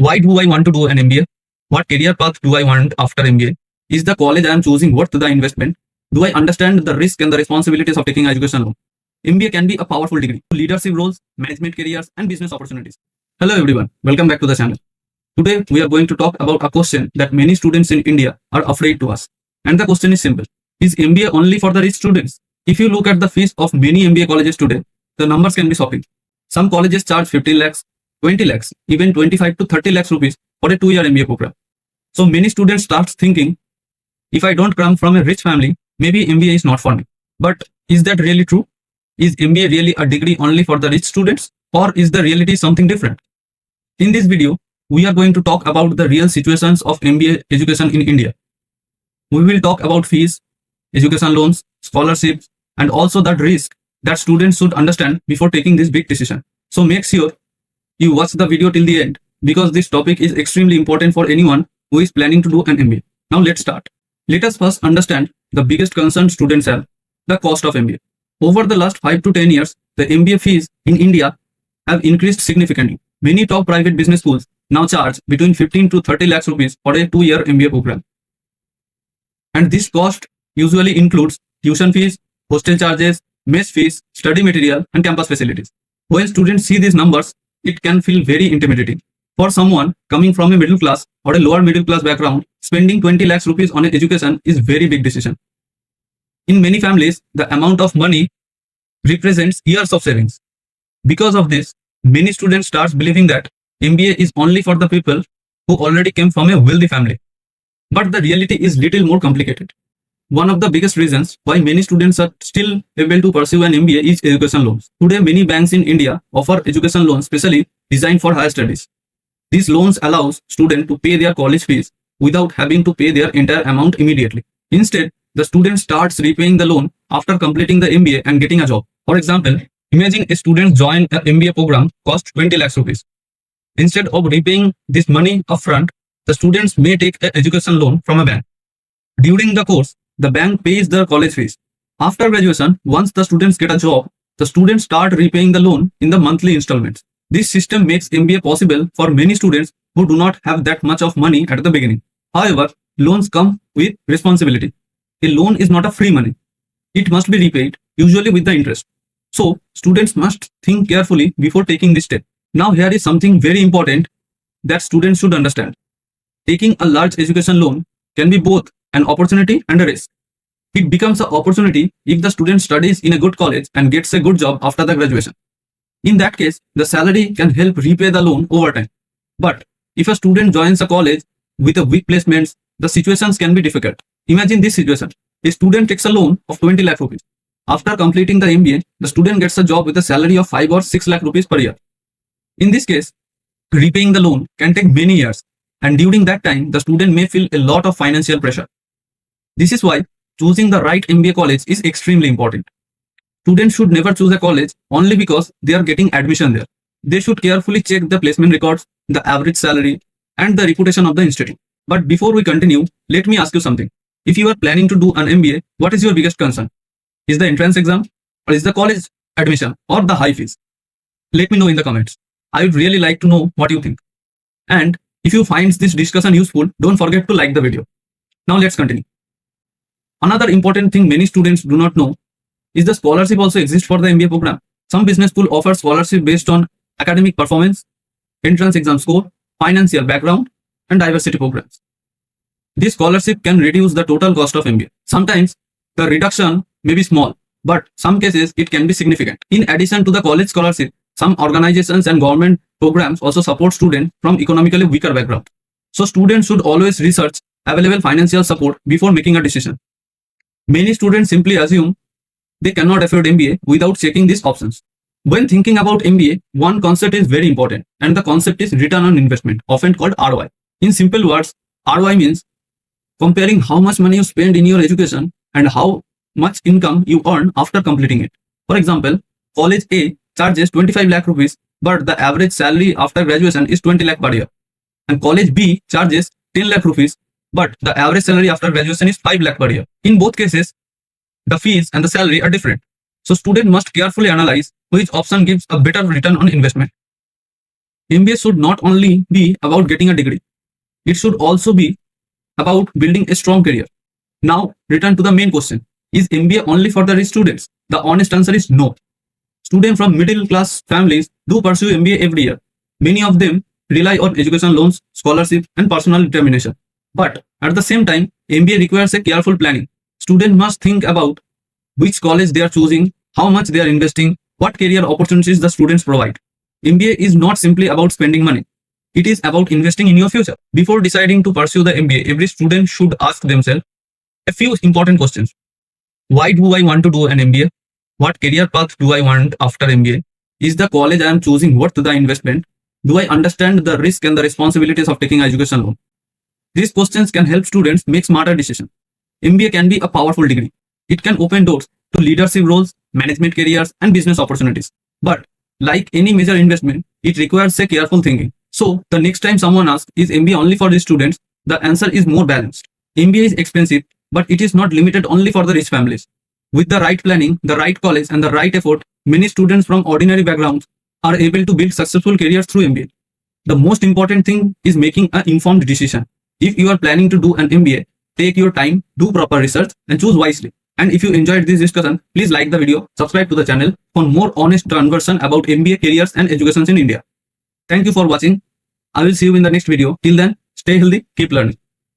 Why do I want to do an MBA? What career path do I want after MBA? Is the college I am choosing worth the investment? Do I understand the risk and the responsibilities of taking an education loan? MBA can be a powerful degree to leadership roles, management careers, and business opportunities. Hello everyone, welcome back to the channel. Today we are going to talk about a question that many students in India are afraid to ask. And the question is simple. Is MBA only for the rich students? If you look at the fees of many MBA colleges today, the numbers can be shocking. Some colleges charge 15 lakhs, 20 lakhs, even 25 to 30 lakhs rupees for a 2-year MBA program. So many students start thinking, if I don't come from a rich family, maybe MBA is not for me. But is that really true? Is MBA really a degree only for the rich students, or is the reality something different? In this video, we are going to talk about the real situations of MBA education in India. We will talk about fees, education loans, scholarships, and also that risk that students should understand before taking this big decision. So make sure you watch the video till the end, because this topic is extremely important for anyone who is planning to do an MBA. Now let's start. Let us first understand the biggest concern students have, the cost of MBA. Over the last 5 to 10 years, the MBA fees in India have increased significantly. Many top private business schools now charge between 15 to 30 lakhs rupees for a 2-year MBA program. And this cost usually includes tuition fees, hostel charges, mess fees, study material, and campus facilities. When students see these numbers, it can feel very intimidating. For someone coming from a middle class or a lower middle class background, spending 20 lakhs rupees on an education is a very big decision. In many families, the amount of money represents years of savings. Because of this, many students start believing that MBA is only for the people who already came from a wealthy family. But the reality is little more complicated. One of the biggest reasons why many students are still able to pursue an MBA is education loans. Today, many banks in India offer education loans specially designed for higher studies. These loans allow students to pay their college fees without having to pay their entire amount immediately. Instead, the student starts repaying the loan after completing the MBA and getting a job. For example, imagine a student join an MBA program cost 20 lakhs rupees. Instead of repaying this money upfront, the students may take an education loan from a bank. During the course, the bank pays their college fees. After graduation, once the students get a job, the students start repaying the loan in the monthly installments. This system makes MBA possible for many students who do not have that much of money at the beginning. However, loans come with responsibility. A loan is not a free money. It must be repaid, usually with the interest. So, students must think carefully before taking this step. Now, here is something very important that students should understand. Taking a large education loan can be both an opportunity and a risk. It becomes an opportunity if the student studies in a good college and gets a good job after the graduation. In that case, the salary can help repay the loan over time. But if a student joins a college with a weak placements, the situations can be difficult. Imagine this situation. A student takes a loan of 20 lakh rupees. After completing the MBA, the student gets a job with a salary of 5 or 6 lakh rupees per year. In this case, repaying the loan can take many years, and during that time, the student may feel a lot of financial pressure. This is why choosing the right MBA college is extremely important. Students should never choose a college only because they are getting admission there. They should carefully check the placement records, the average salary, and the reputation of the institute. But before we continue, let me ask you something. If you are planning to do an MBA, what is your biggest concern? Is the entrance exam, or is the college admission, or the high fees? Let me know in the comments. I would really like to know what you think. And if you find this discussion useful, don't forget to like the video. Now let's continue. Another important thing many students do not know is the scholarship also exists for the MBA program. Some business school offer scholarship based on academic performance, entrance exam score, financial background, and diversity programs. This scholarship can reduce the total cost of MBA. Sometimes the reduction may be small, but some cases it can be significant. In addition to the college scholarship, some organizations and government programs also support students from economically weaker background. So students should always research available financial support before making a decision. Many students simply assume they cannot afford MBA without checking these options. When thinking about MBA, one concept is very important, and the concept is return on investment, often called ROI. In simple words, ROI means comparing how much money you spend in your education and how much income you earn after completing it. For example, college A charges 25 lakh rupees, but the average salary after graduation is 20 lakh per year. And college B charges 10 lakh rupees, but the average salary after graduation is 5 lakh per year. In both cases, the fees and the salary are different. So student must carefully analyze which option gives a better return on investment. MBA should not only be about getting a degree, it should also be about building a strong career. Now, return to the main question. Is MBA only for the rich students? The honest answer is no. Students from middle class families do pursue MBA every year. Many of them rely on education loans, scholarships, and personal determination. But at the same time, MBA requires a careful planning. Students must think about which college they are choosing, how much they are investing, what career opportunities the students provide. MBA is not simply about spending money. It is about investing in your future. Before deciding to pursue the MBA, every student should ask themselves a few important questions. Why do I want to do an MBA? What career path do I want after MBA? Is the college I am choosing worth the investment? Do I understand the risk and the responsibilities of taking education loan? These questions can help students make smarter decisions. MBA can be a powerful degree. It can open doors to leadership roles, management careers, and business opportunities. But like any major investment, it requires a careful thinking. So the next time someone asks, is MBA only for rich students? The answer is more balanced. MBA is expensive, but it is not limited only for the rich families. With the right planning, the right college, and the right effort, many students from ordinary backgrounds are able to build successful careers through MBA. The most important thing is making an informed decision. If you are planning to do an MBA, take your time, do proper research, and choose wisely. And if you enjoyed this discussion, please like the video, subscribe to the channel for more honest conversation about MBA careers and education in India. Thank you for watching. I will see you in the next video. Till then, stay healthy, keep learning.